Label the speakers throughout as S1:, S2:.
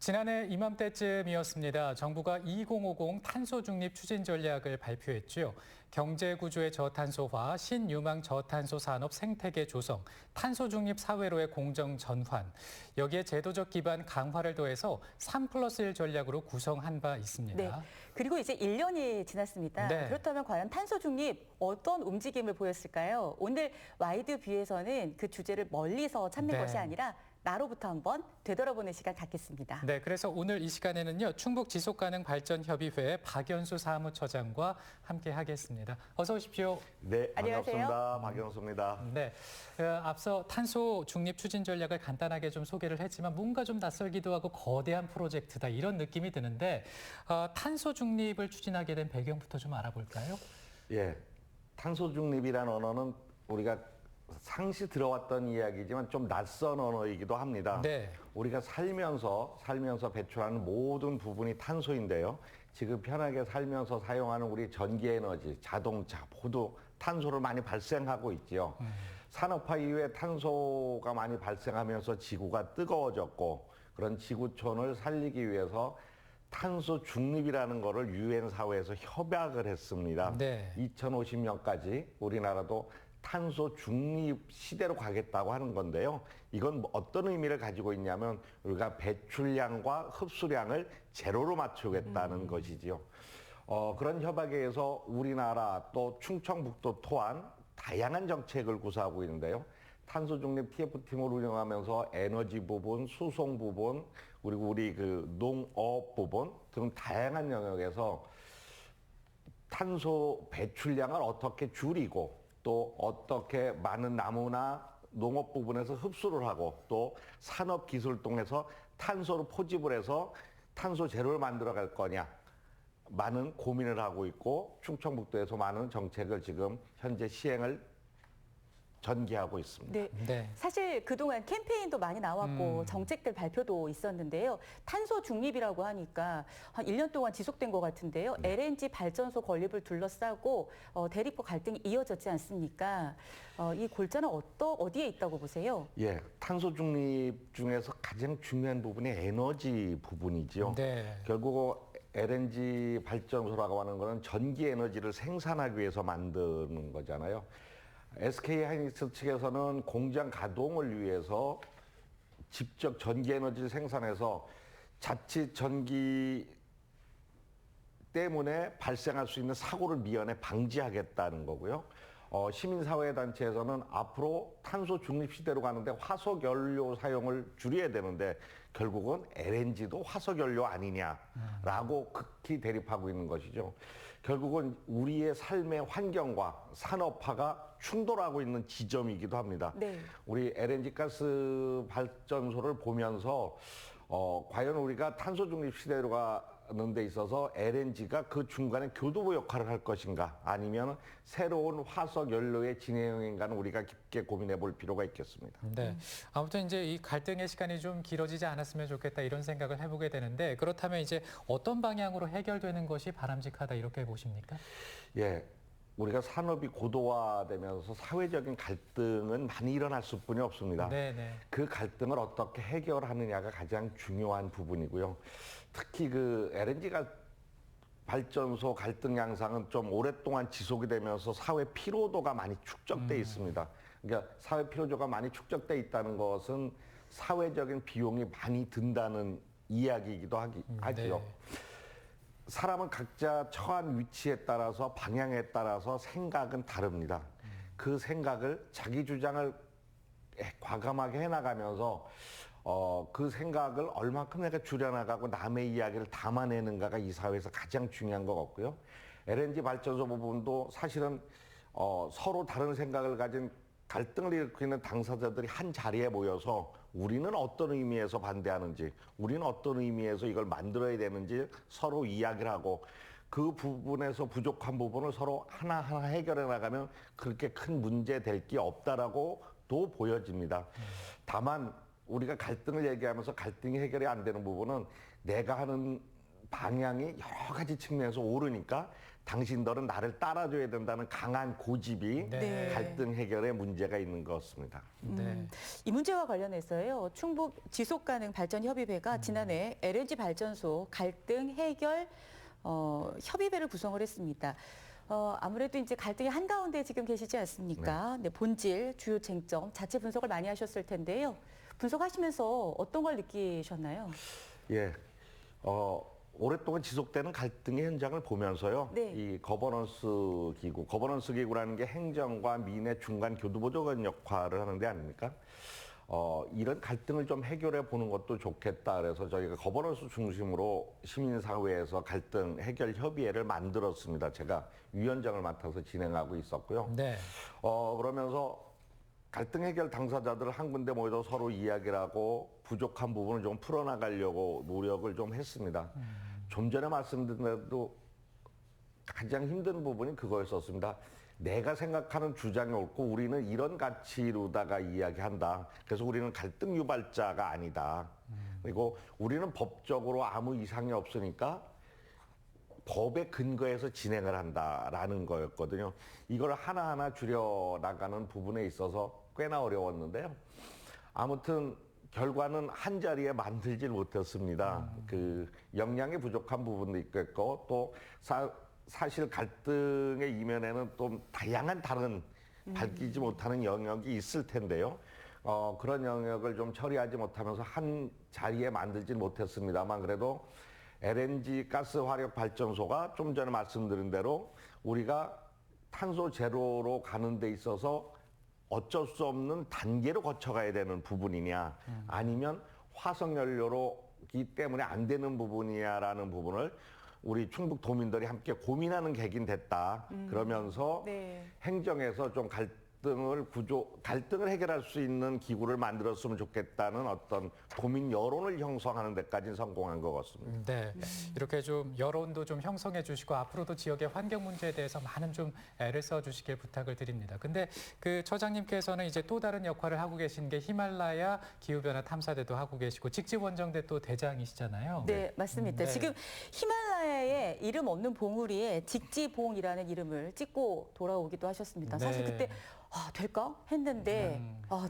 S1: 지난해 이맘때쯤이었습니다. 정부가 2050 탄소 중립 추진 전략을 발표했죠. 경제 구조의 저탄소화, 신유망 저탄소 산업 생태계 조성, 탄소 중립 사회로의 공정 전환. 여기에 제도적 기반 강화를 더해서 3+1 전략으로 구성한 바 있습니다.
S2: 네. 그리고 이제 1년이 지났습니다.
S1: 네.
S2: 그렇다면 과연 탄소 중립 어떤 움직임을 보였을까요? 오늘 와이드뷰에서는 그 주제를 멀리서 찾는
S1: 네.
S2: 것이 아니라 나로부터 한번 되돌아보는 시간 갖겠습니다.
S1: 네, 그래서 오늘 이 시간에는요, 충북 지속가능발전협의회 박연수 사무처장과 함께 하겠습니다. 어서 오십시오.
S3: 네,
S2: 안녕하세요.
S3: 반갑습니다. 박영수입니다.
S1: 네, 앞서 탄소 중립 추진 전략을 간단하게 좀 소개를 했지만 뭔가 좀 낯설기도 하고 거대한 프로젝트다 이런 느낌이 드는데 탄소 중립을 추진하게 된 배경부터 좀 알아볼까요?
S3: 예, 탄소 중립이라는 언어는 우리가 상시 들어왔던 이야기지만 좀 낯선 언어이기도 합니다.
S1: 네.
S3: 우리가 살면서 배출하는 모든 부분이 탄소인데요. 지금 편하게 살면서 사용하는 우리 전기에너지, 자동차 모두 탄소를 많이 발생하고 있지요. 산업화 이후에 탄소가 많이 발생하면서 지구가 뜨거워졌고 그런 지구촌을 살리기 위해서 탄소 중립이라는 거를 유엔 사회에서 협약을 했습니다.
S1: 네.
S3: 2050년까지 우리나라도 탄소 중립 시대로 가겠다고 하는 건데요. 이건 어떤 의미를 가지고 있냐면 우리가 배출량과 흡수량을 제로로 맞추겠다는 것이지요. 그런 협약에 의해서 우리나라 또 충청북도 또한 다양한 정책을 구사하고 있는데요. 탄소 중립 TF팀을 운영하면서 에너지 부분, 수송 부분, 그리고 우리 그 농업 부분 등 다양한 영역에서 탄소 배출량을 어떻게 줄이고 또 어떻게 많은 나무나 농업 부분에서 흡수를 하고 또 산업 기술을 통해서 탄소를 포집을 해서 탄소 제로를 만들어 갈 거냐 많은 고민을 하고 있고 충청북도에서 많은 정책을 지금 현재 시행을 전개하고 있습니다.
S2: 네.
S1: 네.
S2: 사실 그동안 캠페인도 많이 나왔고 정책들 발표도 있었는데요. 탄소 중립이라고 하니까 한 1년 동안 지속된 것 같은데요. LNG 발전소 건립을 둘러싸고 대립과 갈등이 이어졌지 않습니까? 이 골자는 어디에 있다고 보세요?
S3: 예, 탄소 중립 중에서 가장 중요한 부분이 에너지 부분이죠.
S1: 네.
S3: 결국 LNG 발전소라고 하는 것은 전기 에너지를 생산하기 위해서 만드는 거잖아요. SK하이닉스 측에서는 공장 가동을 위해서 직접 전기 에너지를 생산해서 자칫 전기 때문에 발생할 수 있는 사고를 미연에 방지하겠다는 거고요. 시민사회단체에서는 앞으로 탄소 중립 시대로 가는데 화석연료 사용을 줄여야 되는데 결국은 LNG도 화석연료 아니냐라고 극히 대립하고 있는 것이죠. 결국은 우리의 삶의 환경과 산업화가 충돌하고 있는 지점이기도 합니다.
S2: 네.
S3: 우리 LNG 가스 발전소를 보면서 과연 우리가 탄소 중립 시대로 가는 데 있어서 LNG가 그 중간에 교두보 역할을 할 것인가 아니면 새로운 화석 연료의 진행인가는 우리가 깊게 고민해 볼 필요가 있겠습니다.
S1: 네. 아무튼 이제 이 갈등의 시간이 좀 길어지지 않았으면 좋겠다 이런 생각을 해보게 되는데 그렇다면 이제 어떤 방향으로 해결되는 것이 바람직하다 이렇게 보십니까?
S3: 예. 우리가 산업이 고도화되면서 사회적인 갈등은 많이 일어날 수뿐이 없습니다.
S1: 네네.
S3: 그 갈등을 어떻게 해결하느냐가 가장 중요한 부분이고요. 특히 그 LNG가 발전소 갈등 양상은 좀 오랫동안 지속이 되면서 사회 피로도가 많이 축적돼 있습니다. 그러니까 사회 피로도가 많이 축적돼 있다는 것은 사회적인 비용이 많이 든다는 이야기이기도 하지요.
S1: 네.
S3: 사람은 각자 처한 위치에 따라서 방향에 따라서 생각은 다릅니다. 그 생각을 자기 주장을 과감하게 해나가면서 그 생각을 얼마큼 내가 줄여나가고 남의 이야기를 담아내는가가 이 사회에서 가장 중요한 것 같고요. LNG 발전소 부분도 사실은 서로 다른 생각을 가진 갈등을 일으키고 있는 당사자들이 한 자리에 모여서 우리는 어떤 의미에서 반대하는지, 우리는 어떤 의미에서 이걸 만들어야 되는지 서로 이야기를 하고 그 부분에서 부족한 부분을 서로 하나하나 해결해 나가면 그렇게 큰 문제 될 게 없다라고 또 보여집니다. 다만 우리가 갈등을 얘기하면서 갈등이 해결이 안 되는 부분은 내가 하는 방향이 여러 가지 측면에서 오르니까 당신들은 나를 따라줘야 된다는 강한 고집이
S1: 네.
S3: 갈등 해결에 문제가 있는 것 같습니다.
S1: 네.
S2: 이 문제와 관련해서요. 충북 지속가능발전협의회가 지난해 LNG 발전소 갈등 해결 협의회를 구성을 했습니다. 아무래도 이제 갈등이 한가운데 지금 계시지 않습니까? 네, 본질, 주요 쟁점, 자체 분석을 많이 하셨을 텐데요. 분석하시면서 어떤 걸 느끼셨나요?
S3: 예, 오랫동안 지속되는 갈등의 현장을 보면서요.
S2: 네.
S3: 이 거버넌스 기구라는 게 행정과 민의 중간 교두보조관 역할을 하는 데 아닙니까? 이런 갈등을 좀 해결해 보는 것도 좋겠다. 그래서 저희가 거버넌스 중심으로 시민사회에서 갈등 해결 협의회를 만들었습니다. 제가 위원장을 맡아서 진행하고 있었고요.
S1: 네.
S3: 그러면서 갈등 해결 당사자들을 한 군데 모여서 서로 이야기를 하고 부족한 부분을 좀 풀어나가려고 노력을 좀 했습니다. 좀 전에 말씀드린 대로 가장 힘든 부분이 그거였었습니다. 내가 생각하는 주장이 옳고 우리는 이런 가치로다가 이야기한다. 그래서 우리는 갈등 유발자가 아니다. 그리고 우리는 법적으로 아무 이상이 없으니까 법의 근거에서 진행을 한다라는 거였거든요. 이걸 하나하나 줄여나가는 부분에 있어서 꽤나 어려웠는데요. 아무튼 결과는 한 자리에 만들질 못했습니다. 그 역량이 부족한 부분도 있겠고 또 사실 갈등의 이면에는 또 다양한 다른 밝히지 못하는 영역이 있을 텐데요. 그런 영역을 좀 처리하지 못하면서 한 자리에 만들지 못했습니다만 그래도 LNG 가스 화력 발전소가 좀 전에 말씀드린 대로 우리가 탄소 제로로 가는 데 있어서 어쩔 수 없는 단계로 거쳐가야 되는 부분이냐 아니면 화석연료로기 때문에 안 되는 부분이냐라는 부분을 우리 충북 도민들이 함께 고민하는 계기는 됐다. 그러면서
S2: 네.
S3: 행정에서 좀 갈등을 해결할 수 있는 기구를 만들었으면 좋겠다는 어떤 도민 여론을 형성하는 데까지 성공한 것 같습니다.
S1: 네, 이렇게 좀 여론도 좀 형성해 주시고 앞으로도 지역의 환경 문제에 대해서 많은 좀 애를 써 주시길 부탁을 드립니다. 근데 그 처장님께서는 이제 또 다른 역할을 하고 계신 게 히말라야 기후변화 탐사대도 하고 계시고 직지원정대 또 대장이시잖아요.
S2: 네, 맞습니다.
S1: 네.
S2: 지금 히말라야에 이름 없는 봉우리에 직지봉이라는 이름을 찍고 돌아오기도 하셨습니다. 사실
S1: 네.
S2: 그때 될까 했는데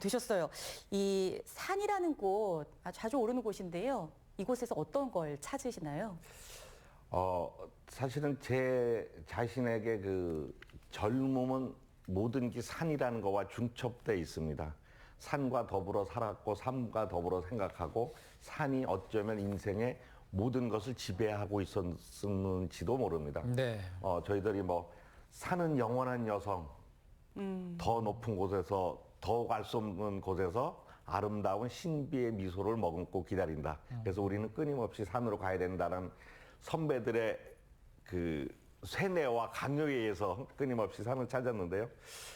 S2: 되셨어요. 이 산이라는 곳 자주 오르는 곳인데요. 이곳에서 어떤 걸 찾으시나요?
S3: 사실은 제 자신에게 그 젊음은 모든 게 산이라는 거와 중첩돼 있습니다. 산과 더불어 살았고 삶과 더불어 생각하고 산이 어쩌면 인생의 모든 것을 지배하고 있었는지도 모릅니다.
S1: 네.
S3: 저희들이 뭐 산은 영원한 여성, 더 높은 곳에서 더 갈 수 없는 곳에서 아름다운 신비의 미소를 머금고 기다린다. 그래서 우리는 끊임없이 산으로 가야 된다는 선배들의 그 세뇌와 강요에 의해서 끊임없이 산을 찾았는데요.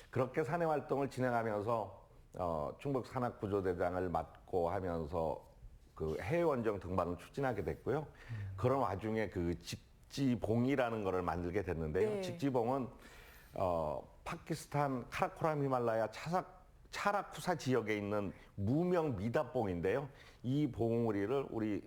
S3: 그렇게 산의 활동을 진행하면서 충북 산악구조대장을 맡고 하면서 그 해외 원정 등반을 추진하게 됐고요. 그런 와중에 그 직지봉이라는 거를 만들게 됐는데요.
S2: 네.
S3: 직지봉은 파키스탄 카라코람 히말라야 차라쿠사 지역에 있는 무명 미답봉인데요. 이 봉우리를 우리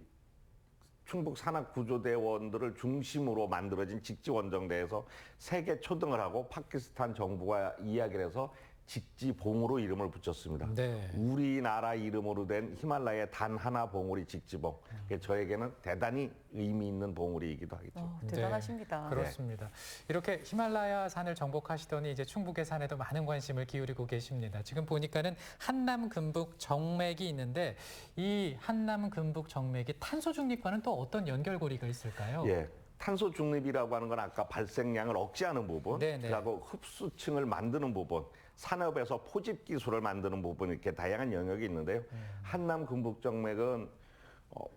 S3: 충북 산악구조대원들을 중심으로 만들어진 직지원정대에서 세계 초등을 하고 파키스탄 정부가 이야기를 해서 직지봉으로 이름을 붙였습니다.
S1: 네.
S3: 우리나라 이름으로 된 히말라야 단 하나 봉우리 직지봉. 그게 저에게는 대단히 의미 있는 봉우리이기도 하겠죠.
S2: 대단하십니다.
S1: 네, 그렇습니다. 이렇게 히말라야 산을 정복하시더니 이제 충북의 산에도 많은 관심을 기울이고 계십니다. 지금 보니까는 한남 금북 정맥이 있는데 이 한남 금북 정맥이 탄소 중립과는 또 어떤 연결고리가 있을까요?
S3: 예. 탄소 중립이라고 하는 건 아까 발생량을 억제하는 부분,
S1: 네네.
S3: 그리고 흡수층을 만드는 부분, 산업에서 포집 기술을 만드는 부분 이렇게 다양한 영역이 있는데요. 한남 금북정맥은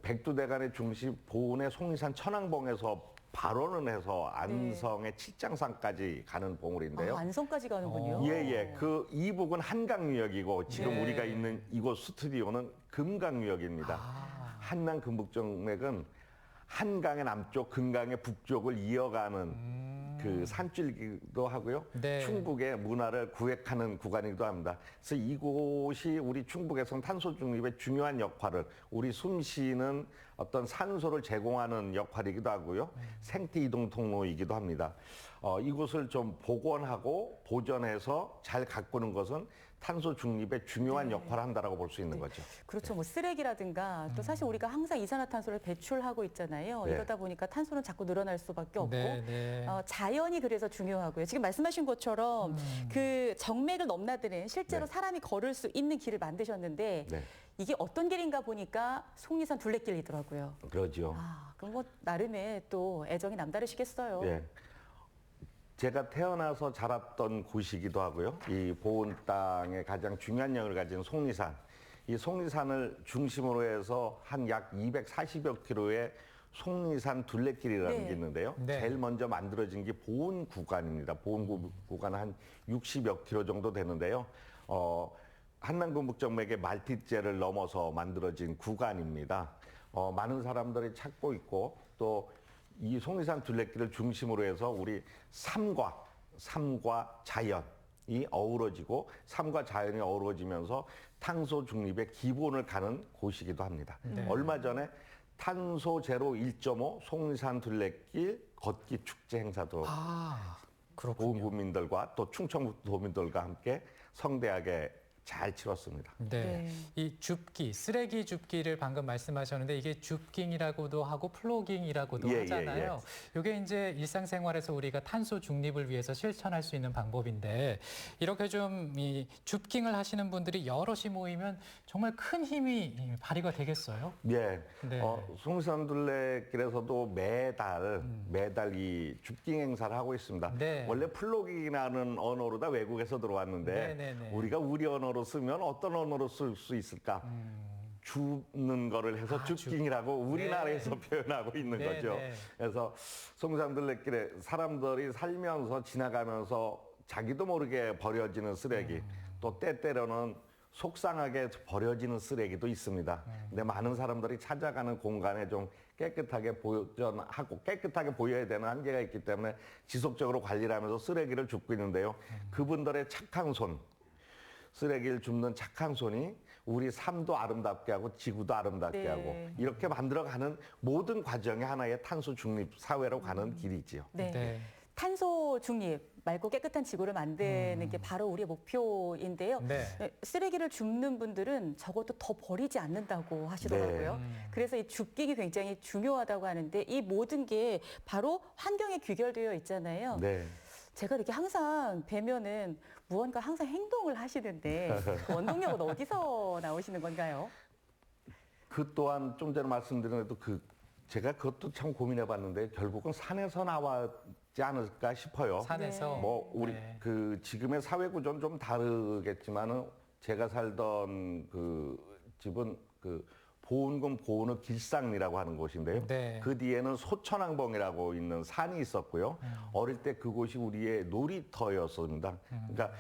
S3: 백두대간의 중심 보은의 송리산 천왕봉에서 발원을 해서 안성의 칠장산까지 가는 봉우리인데요.
S2: 안성까지 가는군요.
S3: 예예. 그 이북은 한강유역이고 지금
S1: 네.
S3: 우리가 있는 이곳 스튜디오는 금강유역입니다. 한남 금북정맥은 한강의 남쪽, 금강의 북쪽을 이어가는 그 산줄기도 하고요.
S1: 네.
S3: 충북의 문화를 구획하는 구간이기도 합니다. 그래서 이곳이 우리 충북에서는 탄소 중립의 중요한 역할을 우리 숨쉬는 어떤 산소를 제공하는 역할이기도 하고요. 생태 이동 통로이기도 합니다. 이곳을 좀 복원하고 보존해서 잘 가꾸는 것은 탄소 중립에 중요한 역할을 한다라고 볼 수 있는 거죠.
S2: 그렇죠. 뭐 쓰레기라든가 또 사실 우리가 항상 이산화탄소를 배출하고 있잖아요.
S3: 네.
S2: 이러다 보니까 탄소는 자꾸 늘어날 수밖에 없고
S1: 네, 네.
S2: 자연이 그래서 중요하고요. 지금 말씀하신 것처럼 그 정맥을 넘나드는 실제로
S3: 네.
S2: 사람이 걸을 수 있는 길을 만드셨는데
S3: 네,
S2: 이게 어떤 길인가 보니까 속리산 둘레길이더라고요.
S3: 그러죠.
S2: 그럼 뭐 나름의 또 애정이 남다르시겠어요.
S3: 예. 제가 태어나서 자랐던 곳이기도 하고요. 이 보은 땅의 가장 중요한 역을 가진 속리산. 이 속리산을 중심으로 해서 한 약 240여 킬로의 속리산 둘레길이라는
S2: 네.
S3: 게 있는데요.
S1: 네.
S3: 제일 먼저 만들어진 게 보은 구간입니다. 보은 구간은 한 60여 킬로 정도 되는데요. 한남군 북정맥의 말티째를 넘어서 만들어진 구간입니다. 많은 사람들이 찾고 있고 또 이 속리산 둘레길을 중심으로 해서 우리 삶과 자연이 어우러지고 삶과 자연이 어우러지면서 탄소 중립의 기본을 가는 곳이기도 합니다. 얼마 전에 탄소 제로 1.5 속리산 둘레길 걷기 축제 행사도
S1: 그렇군요.
S3: 보은 구민들과 또 충청북도 도민들과 함께 성대하게 잘 치렀습니다.
S1: 네.
S2: 네.
S1: 이 줍기, 쓰레기 줍기를 방금 말씀하셨는데 이게 줍깅이라고도 하고 플로깅이라고도
S3: 예,
S1: 하잖아요. 이게 이제 일상생활에서 우리가 탄소 중립을 위해서 실천할 수 있는 방법인데 이렇게 좀 이 줍깅을 하시는 분들이 여럿이 모이면 정말 큰 힘이 발휘가 되겠어요.
S3: 예.
S1: 네.
S3: 속리산 둘레길에서도 매달 이 줍깅 행사를 하고 있습니다.
S1: 네.
S3: 원래 플로깅이라는 언어로 다 외국에서 들어왔는데
S1: 네네네.
S3: 우리가 우리 언어로 쓰면 어떤 언어로 쓸 수 있을까? 줍는 거를 해서 줍깅이라고 우리나라에서 표현하고 있는
S1: 네,
S3: 거죠.
S1: 네.
S3: 그래서 속리산 둘레길에 사람들이 살면서 지나가면서 자기도 모르게 버려지는 쓰레기, 또 때때로는 속상하게 버려지는 쓰레기도 있습니다. 근데 많은 사람들이 찾아가는 공간에 좀 깨끗하게 보존하고 깨끗하게 보여야 되는 한계가 있기 때문에 지속적으로 관리를 하면서 쓰레기를 줍고 있는데요. 그분들의 착한 손, 쓰레기를 줍는 착한 손이 우리 삶도 아름답게 하고 지구도 아름답게
S2: 네.
S3: 하고 이렇게 만들어가는 모든 과정이 하나의 탄소 중립 사회로 가는 길이지요.
S2: 네.
S1: 네.
S2: 탄소 중립, 맑고 깨끗한 지구를 만드는 게 바로 우리의 목표인데요.
S1: 네.
S2: 쓰레기를 줍는 분들은 적어도 더 버리지 않는다고 하시더라고요.
S3: 네.
S2: 그래서 이 줍깅이 굉장히 중요하다고 하는데 이 모든 게 바로 환경에 귀결되어 있잖아요.
S3: 네.
S2: 제가 이렇게 항상 뵈면은 무언가 항상 행동을 하시는데 그 원동력은 어디서 나오시는 건가요?
S3: 그 또한 좀 전에 말씀드린 대로 제가 그것도 참 고민해 봤는데 결국은 산에서 나왔지 않을까 싶어요.
S1: 산에서
S3: 뭐 우리
S1: 네.
S3: 그 지금의 사회 구조는 좀 다르겠지만은 제가 살던 그 집은 그 보은군 보은읍 길상리라고 하는 곳인데요.
S1: 네.
S3: 그 뒤에는 소천항봉이라고 있는 산이 있었고요. 어릴 때 그곳이 우리의 놀이터였습니다. 그러니까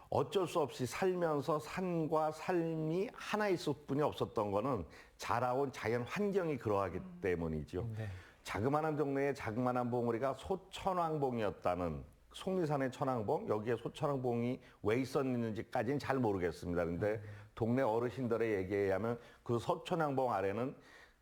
S3: 어쩔 수 없이 살면서 산과 삶이 하나 있을 뿐이 없었던 거는 자라온 자연 환경이 그러하기 때문이죠.
S1: 네.
S3: 자그마한 동네에 자그마한 봉우리가 소천왕봉이었다는 속리산의 천왕봉, 여기에 소천왕봉이 왜 있었는지까지는 잘 모르겠습니다. 그런데 동네 어르신들의 얘기에 의하면 그 소천왕봉 아래는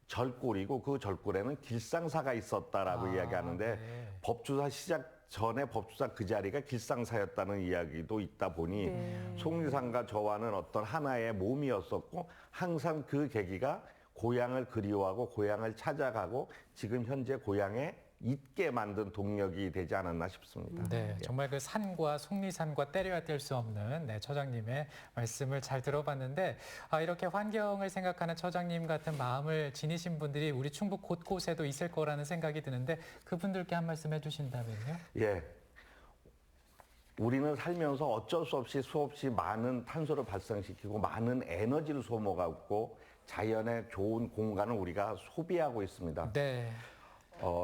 S3: 절굴이고 그 절굴에는 길상사가 있었다라고 이야기하는데
S1: 네.
S3: 법주사 시작 전에 법주사 그 자리가 길상사였다는 이야기도 있다 보니
S2: 네.
S3: 속리산과 저와는 어떤 하나의 몸이었었고 항상 그 계기가 고향을 그리워하고 고향을 찾아가고 지금 현재 고향에 있게 만든 동력이 되지 않았나 싶습니다.
S1: 네, 정말 그 산과 속리산과 때려야 뗄 수 없는 처장님의 말씀을 잘 들어봤는데 이렇게 환경을 생각하는 처장님 같은 마음을 지니신 분들이 우리 충북 곳곳에도 있을 거라는 생각이 드는데 그분들께 한 말씀 해주신다면요?
S3: 예. 우리는 살면서 어쩔 수 없이 수없이 많은 탄소를 발생시키고 많은 에너지를 소모하고 자연의 좋은 공간을 우리가 소비하고 있습니다.
S1: 네.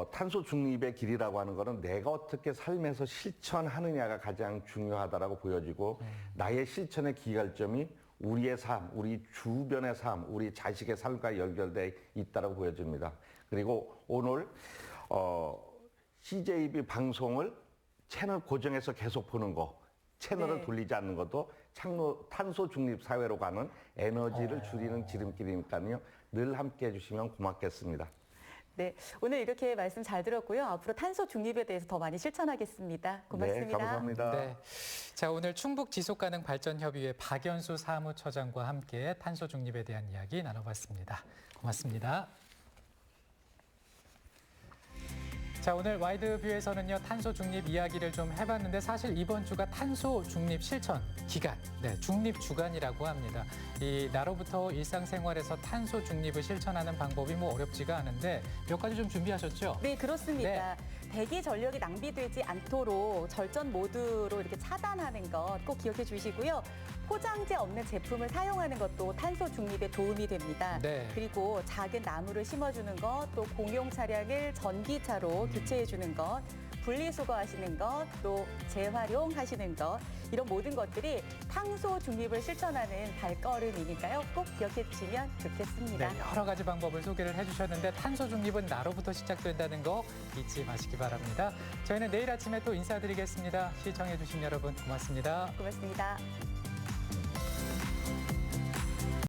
S3: 탄소 중립의 길이라고 하는 것은 내가 어떻게 삶에서 실천하느냐가 가장 중요하다라고 보여지고 나의 실천의 기결점이 우리의 삶, 우리 주변의 삶, 우리 자식의 삶과 연결돼 있다라고 보여집니다. 그리고 오늘 CJB 방송을 채널 고정해서 계속 보는 거 채널을
S2: 네.
S3: 돌리지 않는 것도 탄소 중립 사회로 가는 에너지를 줄이는 지름길이니까요. 늘 함께 해주시면 고맙겠습니다.
S2: 네, 오늘 이렇게 말씀 잘 들었고요. 앞으로 탄소 중립에 대해서 더 많이 실천하겠습니다. 고맙습니다.
S3: 네, 감사합니다.
S1: 네. 자, 오늘 충북 지속가능발전협의회 박연수 사무처장과 함께 탄소 중립에 대한 이야기 나눠봤습니다. 고맙습니다. 자, 오늘 와이드뷰에서는요, 탄소 중립 이야기를 좀 해봤는데 사실 이번 주가 탄소 중립 실천 기간, 중립 주간이라고 합니다. 이 나로부터 일상생활에서 탄소 중립을 실천하는 방법이 뭐 어렵지가 않은데 몇 가지 좀 준비하셨죠?
S2: 네, 그렇습니다. 대기 전력이 낭비되지 않도록 절전 모드로 이렇게 차단하는 것 꼭 기억해 주시고요. 포장재 없는 제품을 사용하는 것도 탄소 중립에 도움이 됩니다.
S1: 네.
S2: 그리고 작은 나무를 심어주는 것, 또 공용 차량을 전기차로 교체해 주는 것, 분리수거하시는 것, 또 재활용하시는 것, 이런 모든 것들이 탄소 중립을 실천하는 발걸음이니까요. 꼭 기억해 주시면 좋겠습니다.
S1: 네, 여러 가지 방법을 소개를 해주셨는데 탄소 중립은 나로부터 시작된다는 거 잊지 마시기 바랍니다. 저희는 내일 아침에 또 인사드리겠습니다. 시청해 주신 여러분 고맙습니다.
S2: 고맙습니다.